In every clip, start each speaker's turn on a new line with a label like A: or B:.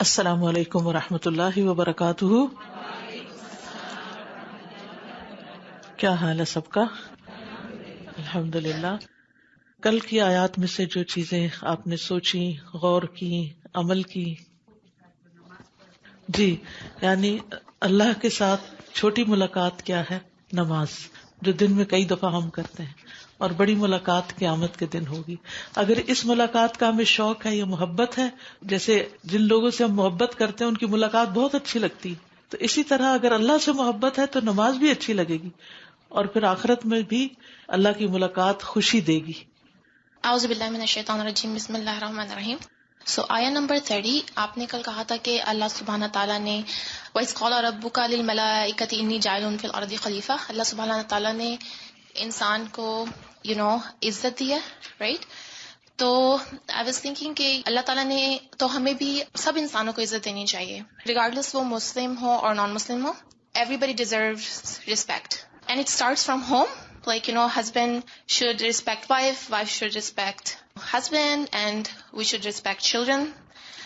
A: السلام علیکم ورحمۃ اللہ وبرکاتہ. کیا حال ہے سب کا؟ الحمدللہ. کل کی آیات میں سے جو چیزیں آپ نے سوچی، غور کی، عمل کی، جی یعنی اللہ کے ساتھ چھوٹی ملاقات کیا ہے؟ نماز، جو دن میں کئی دفعہ ہم کرتے ہیں، اور بڑی ملاقات قیامت کے دن ہوگی. اگر اس ملاقات کا ہمیں شوق ہے یا محبت ہے، جیسے جن لوگوں سے ہم محبت کرتے ہیں ان کی ملاقات بہت اچھی لگتی، تو اسی طرح اگر اللہ سے محبت ہے تو نماز بھی اچھی لگے گی، اور پھر آخرت میں بھی اللہ کی ملاقات خوشی دے گی.
B: اعوذ باللہ من الشیطان الرجیم، بسم اللہ الرحمن الرحیم. آیا نمبر 30 آپ نے کل کہا تھا کہ اللہ سبحانہ تعالیٰ نے وَإِذْ قَالَ رَبُّكَ لِلْمَلَائِكَةِ إِنِّي جَاعِلٌ فِي الْأَرْضِ خلیفہ، اللہ سبحانہ تعالیٰ نے انسان کو عزت دی ہے، رائٹ؟ تو آئی واز تھنکنگ کہ اللہ تعالیٰ نے تو ہمیں بھی سب انسانوں کو عزت دینی چاہیے، ریگارڈلیس وہ مسلم ہو اور نان مسلم ہو. Everybody deserves respect and it starts from home. Husband should respect wife should respect husband, and we should respect children.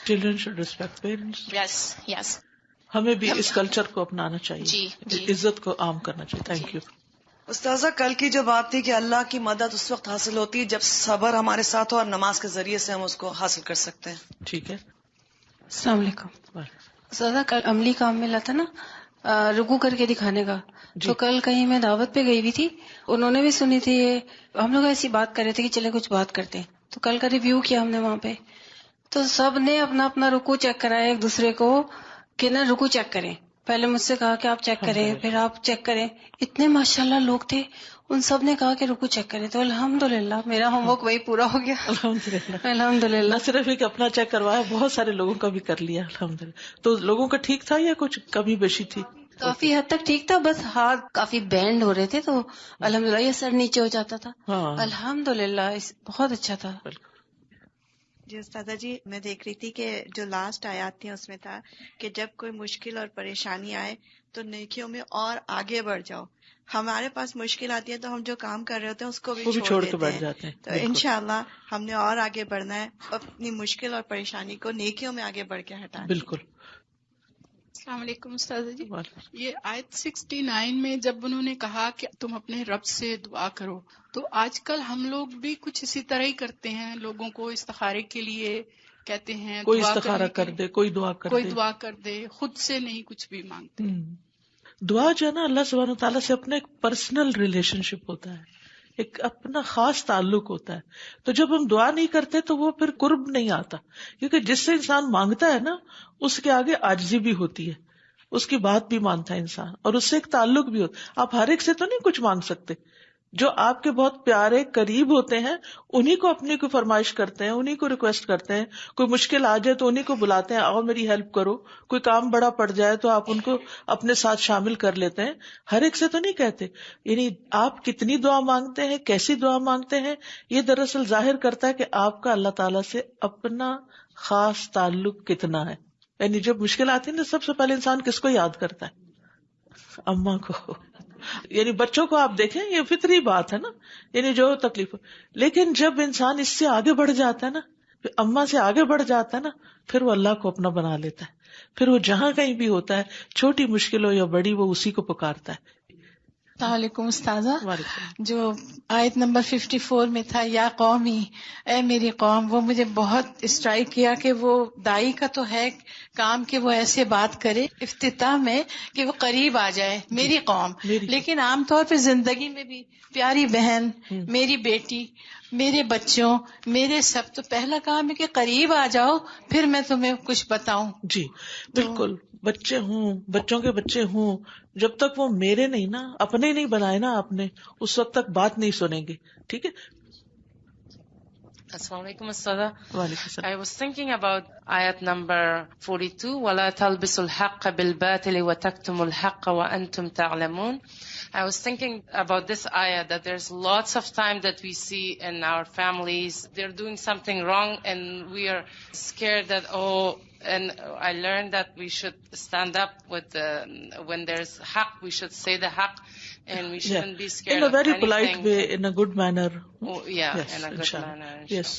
A: Children should respect parents.
B: Yes.
A: ہمیں بھی اس کلچر کو اپنانا چاہیے.
B: جی
A: عزت کو عام کرنا چاہیے. Thank you.
C: استاذہ، کل کی جو بات تھی کہ اللہ کی مدد اس وقت حاصل ہوتی ہے جب صبر ہمارے ساتھ ہو، اور نماز کے ذریعے سے ہم اس کو حاصل کر سکتے ہیں.
A: ٹھیک ہے.
D: السلام علیکم. استاذہ، کل عملی کام ملا تھا نا، رکوع کر کے دکھانے کا. تو کل کہیں میں دعوت پہ گئی ہوئی تھی، انہوں نے بھی سنی تھی. ہم لوگ ایسی بات کر رہے تھے کہ چلے کچھ بات کرتے ہیں. تو کل کا ریویو کیا ہم نے وہاں پہ، تو سب نے اپنا اپنا رکوع چیک کرایا ایک دوسرے کو کہ نا رکوع چیک کریں. پہلے مجھ سے کہا کہ آپ چیک کریں، پھر آپ چیک کریں. اتنے ماشاءاللہ لوگ تھے، ان سب نے کہا کہ رکوع چیک کریں. تو الحمدللہ میرا ہوم ورک وہی پورا ہو گیا. الحمدللہ.
A: نہ صرف ایک اپنا چیک کروایا، بہت سارے لوگوں کا بھی کر لیا. الحمدللہ. تو لوگوں کا ٹھیک تھا یا کچھ کمی بیشی تھی؟
D: کافی حد تک ٹھیک تھا، بس ہاتھ کافی بینڈ ہو رہے تھے، تو الحمدللہ یہ سر نیچے ہو جاتا تھا. الحمدللہ بہت اچھا تھا.
E: جی استاذہ جی، میں دیکھ رہی تھی کہ جو لاسٹ آیات تھی اس میں تھا کہ جب کوئی مشکل اور پریشانی آئے تو نیکیوں میں اور آگے بڑھ جاؤ. ہمارے پاس مشکل آتی ہے تو ہم جو کام کر رہے ہوتے ہیں اس کو بھی چھوڑ
A: کے بیٹھ جاتے ہیں.
E: تو انشاءاللہ ہم نے اور آگے بڑھنا ہے، اپنی مشکل اور پریشانی کو نیکیوں میں آگے بڑھ کے ہٹانا.
A: بالکل.
F: السلام علیکم استاذہ جی. یہ آیت 69 میں جب انہوں نے کہا کہ تم اپنے رب سے دعا کرو، تو آج کل ہم لوگ بھی کچھ اسی طرح ہی کرتے ہیں. لوگوں کو استخارے کے لیے کہتے ہیں،
A: کوئی استخارہ کر دے، کوئی دعا
F: کر دے، خود سے نہیں کچھ بھی مانگتے.
A: دعا جو ہے نا، اللہ سبحانہ وتعالیٰ سے اپنا ایک پرسنل ریلیشن شپ ہوتا ہے، ایک اپنا خاص تعلق ہوتا ہے. تو جب ہم دعا نہیں کرتے تو وہ پھر قرب نہیں آتا، کیونکہ جس سے انسان مانگتا ہے نا اس کے آگے عاجزی بھی ہوتی ہے، اس کی بات بھی مانتا ہے انسان، اور اس سے ایک تعلق بھی ہوتا ہے. آپ ہر ایک سے تو نہیں کچھ مانگ سکتے. جو آپ کے بہت پیارے قریب ہوتے ہیں انہی کو اپنی کوئی فرمائش کرتے ہیں، انہی کو ریکویسٹ کرتے ہیں. کوئی مشکل آ جائے تو انہی کو بلاتے ہیں، آؤ میری ہیلپ کرو. کوئی کام بڑا پڑ جائے تو آپ ان کو اپنے ساتھ شامل کر لیتے ہیں. ہر ایک سے تو نہیں کہتے. یعنی آپ کتنی دعا مانگتے ہیں، کیسی دعا مانگتے ہیں، یہ دراصل ظاہر کرتا ہے کہ آپ کا اللہ تعالیٰ سے اپنا خاص تعلق کتنا ہے. یعنی جب مشکل آتی ہے نا، سب سے پہلے انسان کس کو یاد کرتا ہے؟ اماں کو. یعنی بچوں کو آپ دیکھیں، یہ فطری بات ہے نا، یعنی جو تکلیف ہو. لیکن جب انسان اس سے آگے بڑھ جاتا ہے نا، اماں سے آگے بڑھ جاتا ہے نا، پھر وہ اللہ کو اپنا بنا لیتا ہے. پھر وہ جہاں کہیں بھی ہوتا ہے، چھوٹی مشکل ہو یا بڑی، وہ اسی کو پکارتا ہے.
F: السلام علیکم استاذہ. جو آیت نمبر 54 میں تھا یا قومی، اے میری قوم، وہ مجھے بہت اسٹرائک کیا کہ وہ دائی کا تو ہے کام کہ وہ ایسے بات کرے افتتاح میں کہ وہ قریب آ جائے، میری قوم. لیکن عام طور پہ زندگی میں بھی پیاری بہن، میری بیٹی، میرے بچوں، میرے سب، تو پہلا کام ہے کہ قریب آ جاؤ، پھر میں تمہیں کچھ بتاؤں.
A: جی بالکل. بچے ہوں، بچوں کے بچے ہوں، جب تک وہ میرے نہیں نا، اپنے نہیں بنائے نا آپ نے، اس وقت تک بات نہیں سنیں گے. ٹھیک ہے.
G: السلام علیکم استاذہ.
A: وعلیکم السلام.
G: I was thinking about ayat number 42, وَلَا تَلْبِسُوا الْحَقَّ بِالْبَاطِلِ وَتَكْتُمُوا الْحَقَّ وَأَنْتُمْ تَعْلَمُونَ. I was thinking about this ayah that there's lots of time that we see in our families, they're doing something wrong and we are scared that, and I learned that we should stand up with when there's haqq, we should say the haqq, and we shouldn't be scared
A: in a very
G: of anything.
A: polite way, in a good manner.
G: In a good manner.
A: Yes.